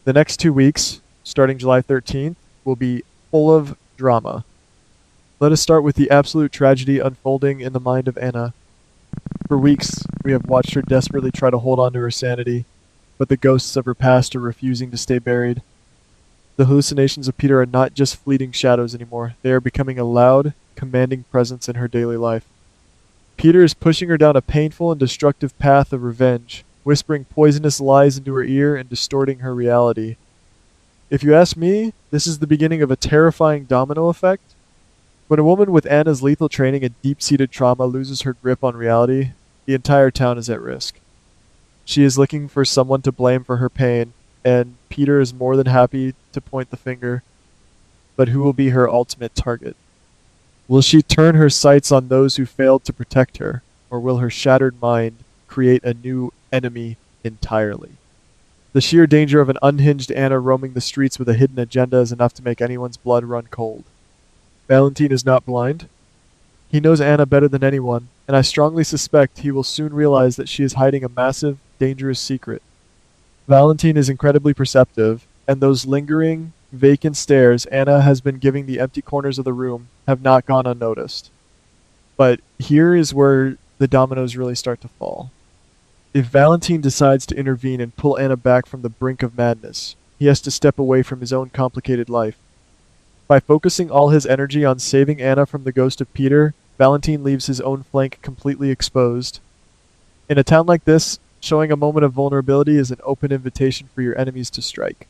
The next 2 weeks, starting July 13th, will be full of drama. Let us start with the absolute tragedy unfolding in the mind of Anna. For weeks, we have watched her desperately try to hold on to her sanity, but the ghosts of her past are refusing to stay buried. The hallucinations of Peter are not just fleeting shadows anymore, they are becoming a loud, commanding presence in her daily life. Peter is pushing her down a painful and destructive path of revenge, whispering poisonous lies into her ear and distorting her reality. If you ask me, this is the beginning of a terrifying domino effect. When a woman with Anna's lethal training and deep-seated trauma loses her grip on reality, the entire town is at risk. She is looking for someone to blame for her pain, and Peter is more than happy to point the finger. But who will be her ultimate target? Will she turn her sights on those who failed to protect her, or will her shattered mind create a new enemy entirely? The sheer danger of an unhinged Anna roaming the streets with a hidden agenda is enough to make anyone's blood run cold. Valentine is not blind. He knows Anna better than anyone, and I strongly suspect he will soon realize that she is hiding a massive, dangerous secret. Valentine is incredibly perceptive, and those lingering, vacant stares Anna has been giving the empty corners of the room have not gone unnoticed. But here is where the dominoes really start to fall. If Valentine decides to intervene and pull Anna back from the brink of madness, he has to step away from his own complicated life. By focusing all his energy on saving Anna from the ghost of Peter, Valentine leaves his own flank completely exposed. In a town like this, showing a moment of vulnerability is an open invitation for your enemies to strike.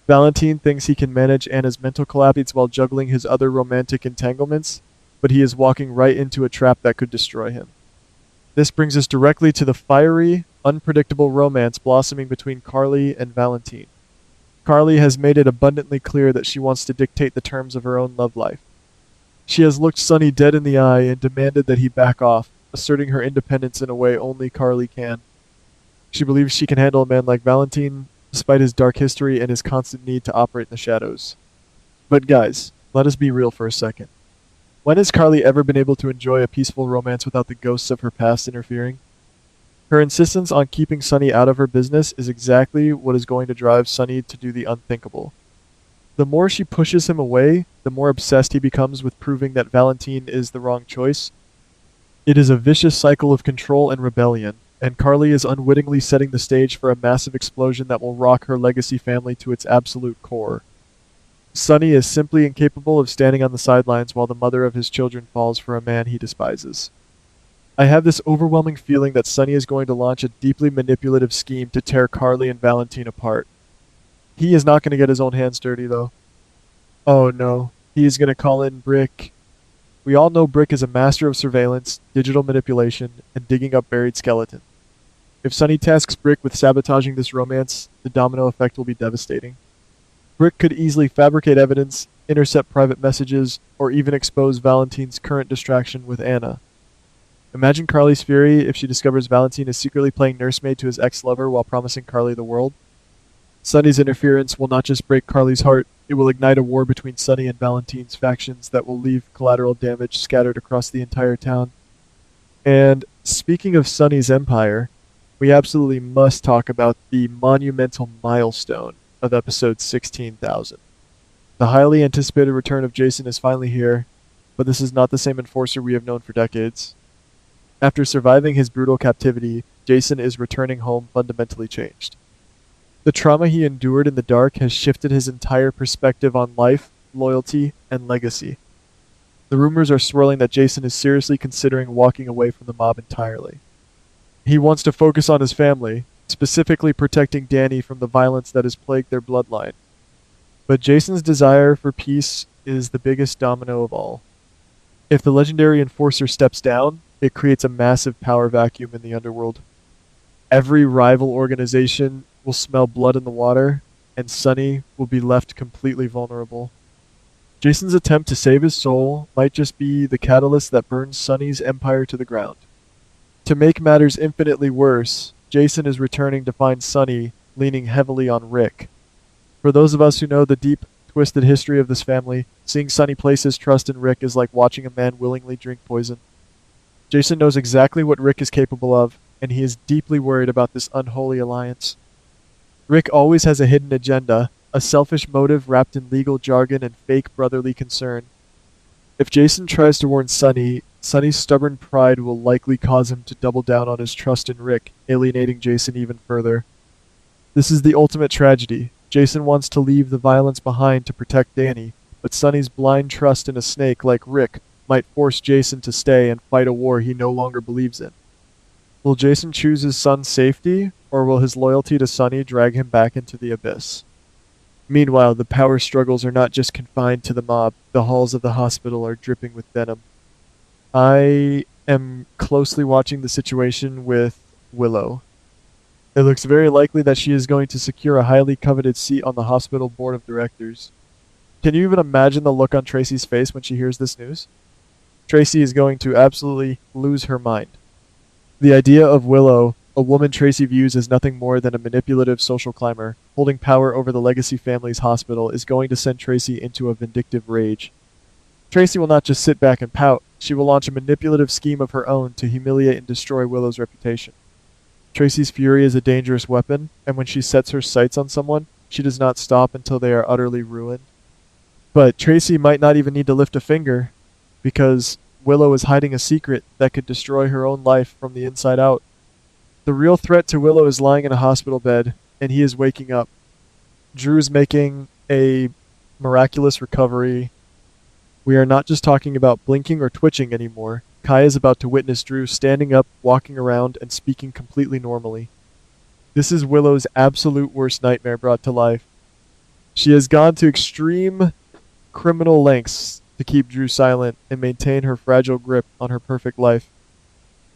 Valentine thinks he can manage Anna's mental collapse while juggling his other romantic entanglements, but he is walking right into a trap that could destroy him. This brings us directly to the fiery, unpredictable romance blossoming between Carly and Valentine. Carly has made it abundantly clear that she wants to dictate the terms of her own love life. She has looked Sonny dead in the eye and demanded that he back off, asserting her independence in a way only Carly can. She believes she can handle a man like Valentine, despite his dark history and his constant need to operate in the shadows. But guys, let us be real for a second. When has Carly ever been able to enjoy a peaceful romance without the ghosts of her past interfering? Her insistence on keeping Sonny out of her business is exactly what is going to drive Sonny to do the unthinkable. The more she pushes him away, the more obsessed he becomes with proving that Valentine is the wrong choice. It is a vicious cycle of control and rebellion, and Carly is unwittingly setting the stage for a massive explosion that will rock her legacy family to its absolute core. Sonny is simply incapable of standing on the sidelines while the mother of his children falls for a man he despises. I have this overwhelming feeling that Sonny is going to launch a deeply manipulative scheme to tear Carly and Valentine apart. He is not going to get his own hands dirty, though. Oh no, he is going to call in Brick. We all know Brick is a master of surveillance, digital manipulation, and digging up buried skeletons. If Sonny tasks Brick with sabotaging this romance, the domino effect will be devastating. Brick could easily fabricate evidence, intercept private messages, or even expose Valentine's current distraction with Anna. Imagine Carly's fury if she discovers Valentine is secretly playing nursemaid to his ex-lover while promising Carly the world. Sonny's interference will not just break Carly's heart, it will ignite a war between Sonny and Valentine's factions that will leave collateral damage scattered across the entire town. And speaking of Sonny's empire, we absolutely must talk about the monumental milestone of episode 16,000. The highly anticipated return of Jason is finally here, but this is not the same enforcer we have known for decades. After surviving his brutal captivity, Jason is returning home fundamentally changed. The trauma he endured in the dark has shifted his entire perspective on life, loyalty, and legacy. The rumors are swirling that Jason is seriously considering walking away from the mob entirely. He wants to focus on his family, specifically protecting Danny from the violence that has plagued their bloodline. But Jason's desire for peace is the biggest domino of all. If the legendary enforcer steps down, it creates a massive power vacuum in the underworld. Every rival organization will smell blood in the water, and Sonny will be left completely vulnerable. Jason's attempt to save his soul might just be the catalyst that burns Sonny's empire to the ground. To make matters infinitely worse, Jason is returning to find Sonny leaning heavily on Rick. For those of us who know the deep, twisted history of this family, seeing Sonny place his trust in Rick is like watching a man willingly drink poison. Jason knows exactly what Rick is capable of, and he is deeply worried about this unholy alliance. Rick always has a hidden agenda, a selfish motive wrapped in legal jargon and fake brotherly concern. If Jason tries to warn Sonny, Sonny's stubborn pride will likely cause him to double down on his trust in Rick, alienating Jason even further. This is the ultimate tragedy. Jason wants to leave the violence behind to protect Danny, but Sonny's blind trust in a snake like Rick might force Jason to stay and fight a war he no longer believes in. Will Jason choose his son's safety, or will his loyalty to Sonny drag him back into the abyss? Meanwhile, the power struggles are not just confined to the mob. The halls of the hospital are dripping with venom. I am closely watching the situation with Willow. It looks very likely that she is going to secure a highly coveted seat on the hospital board of directors. Can you even imagine the look on Tracy's face when she hears this news? Tracy is going to absolutely lose her mind. The idea of Willow, a woman Tracy views as nothing more than a manipulative social climber, holding power over the Legacy family's hospital, is going to send Tracy into a vindictive rage. Tracy will not just sit back and pout, she will launch a manipulative scheme of her own to humiliate and destroy Willow's reputation. Tracy's fury is a dangerous weapon, and when she sets her sights on someone, she does not stop until they are utterly ruined. But Tracy might not even need to lift a finger, because Willow is hiding a secret that could destroy her own life from the inside out. The real threat to Willow is lying in a hospital bed, and he is waking up. Drew is making a miraculous recovery. We are not just talking about blinking or twitching anymore. Kai is about to witness Drew standing up, walking around, and speaking completely normally. This is Willow's absolute worst nightmare brought to life. She has gone to extreme criminal lengths to keep Drew silent and maintain her fragile grip on her perfect life.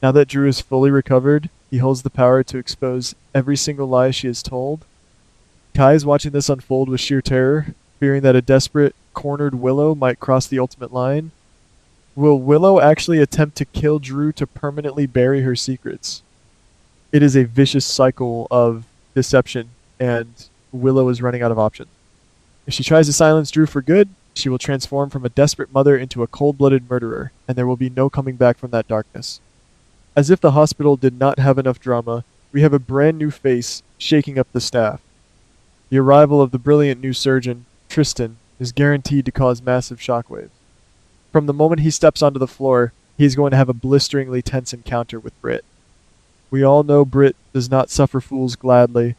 Now that Drew is fully recovered, he holds the power to expose every single lie she has told. Kai is watching this unfold with sheer terror, fearing that a desperate, cornered Willow might cross the ultimate line. Will Willow actually attempt to kill Drew to permanently bury her secrets? It is a vicious cycle of deception, and Willow is running out of options. If she tries to silence Drew for good, she will transform from a desperate mother into a cold-blooded murderer, and there will be no coming back from that darkness. As if the hospital did not have enough drama, we have a brand new face shaking up the staff. The arrival of the brilliant new surgeon, Tristan, is guaranteed to cause massive shockwaves. From the moment he steps onto the floor, he is going to have a blisteringly tense encounter with Britt. We all know Britt does not suffer fools gladly,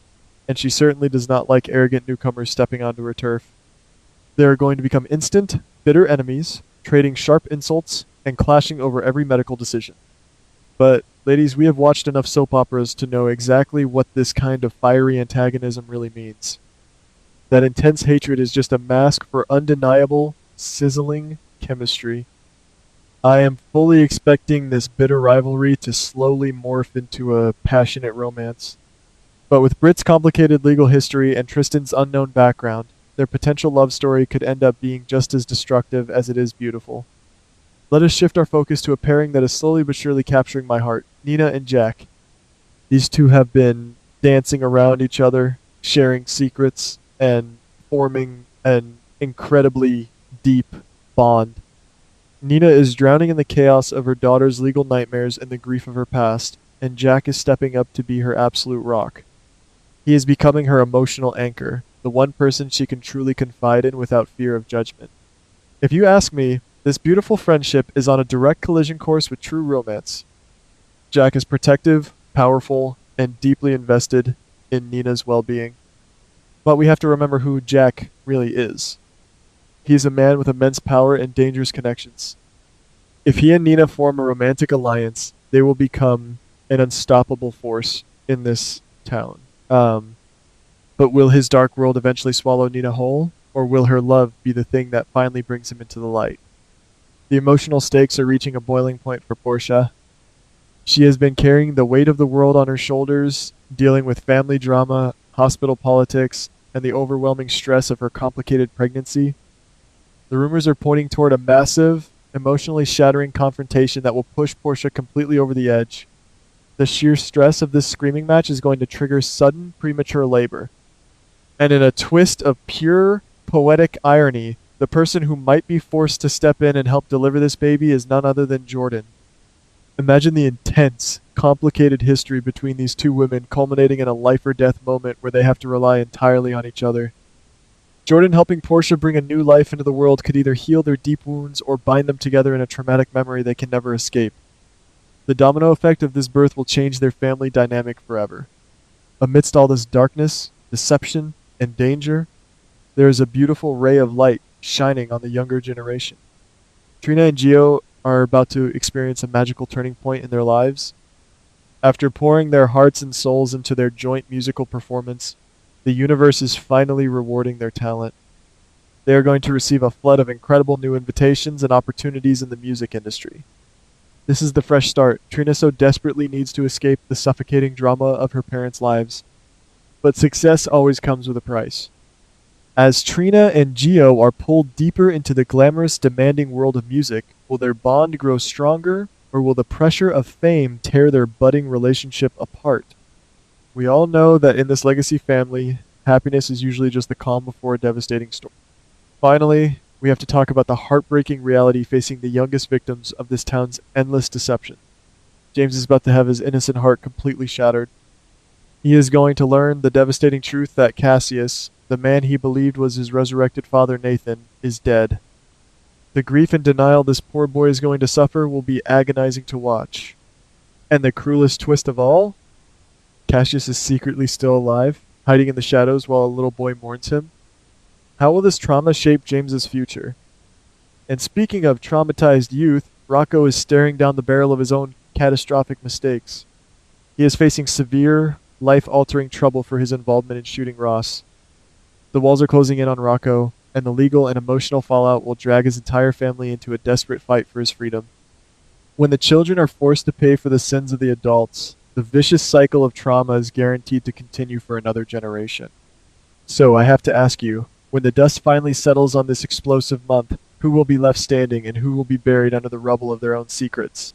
and she certainly does not like arrogant newcomers stepping onto her turf. They are going to become instant, bitter enemies, trading sharp insults and clashing over every medical decision. But, ladies, we have watched enough soap operas to know exactly what this kind of fiery antagonism really means. That intense hatred is just a mask for undeniable, sizzling chemistry. I am fully expecting this bitter rivalry to slowly morph into a passionate romance. But with Britt's complicated legal history and Tristan's unknown background, their potential love story could end up being just as destructive as it is beautiful. Let us shift our focus to a pairing that is slowly but surely capturing my heart, Nina and Jack. These two have been dancing around each other, sharing secrets, and forming an incredibly deep bond. Nina is drowning in the chaos of her daughter's legal nightmares and the grief of her past, and Jack is stepping up to be her absolute rock. He is becoming her emotional anchor, the one person she can truly confide in without fear of judgment. If you ask me, this beautiful friendship is on a direct collision course with true romance. Jack is protective, powerful, and deeply invested in Nina's well-being. But we have to remember who Jack really is. He is a man with immense power and dangerous connections. If he and Nina form a romantic alliance, they will become an unstoppable force in this town. But will his dark world eventually swallow Nina whole, or will her love be the thing that finally brings him into the light? The emotional stakes are reaching a boiling point for Portia. She has been carrying the weight of the world on her shoulders, dealing with family drama, hospital politics, and the overwhelming stress of her complicated pregnancy. The rumors are pointing toward a massive, emotionally shattering confrontation that will push Portia completely over the edge. The sheer stress of this screaming match is going to trigger sudden, premature labor. And in a twist of pure, poetic irony, the person who might be forced to step in and help deliver this baby is none other than Jordan. Imagine the intense, complicated history between these two women, culminating in a life or death moment where they have to rely entirely on each other. Jordan helping Portia bring a new life into the world could either heal their deep wounds or bind them together in a traumatic memory they can never escape. The domino effect of this birth will change their family dynamic forever. Amidst all this darkness, deception, and danger, there is a beautiful ray of light shining on the younger generation. Trina and Gio are about to experience a magical turning point in their lives. After pouring their hearts and souls into their joint musical performance, the universe is finally rewarding their talent. They are going to receive a flood of incredible new invitations and opportunities in the music industry. This is the fresh start. Trina so desperately needs to escape the suffocating drama of her parents' lives. But success always comes with a price. As Trina and Gio are pulled deeper into the glamorous, demanding world of music, will their bond grow stronger, or will the pressure of fame tear their budding relationship apart? We all know that in this legacy family, happiness is usually just the calm before a devastating storm. Finally, we have to talk about the heartbreaking reality facing the youngest victims of this town's endless deception. James is about to have his innocent heart completely shattered. He is going to learn the devastating truth that Cassius, the man he believed was his resurrected father Nathan, is dead. The grief and denial this poor boy is going to suffer will be agonizing to watch. And the cruelest twist of all? Cassius is secretly still alive, hiding in the shadows while a little boy mourns him. How will this trauma shape James's future? And speaking of traumatized youth, Rocco is staring down the barrel of his own catastrophic mistakes. He is facing severe, life-altering trouble for his involvement in shooting Ross. The walls are closing in on Rocco, and the legal and emotional fallout will drag his entire family into a desperate fight for his freedom. When the children are forced to pay for the sins of the adults, the vicious cycle of trauma is guaranteed to continue for another generation. So I have to ask you, when the dust finally settles on this explosive month, who will be left standing and who will be buried under the rubble of their own secrets?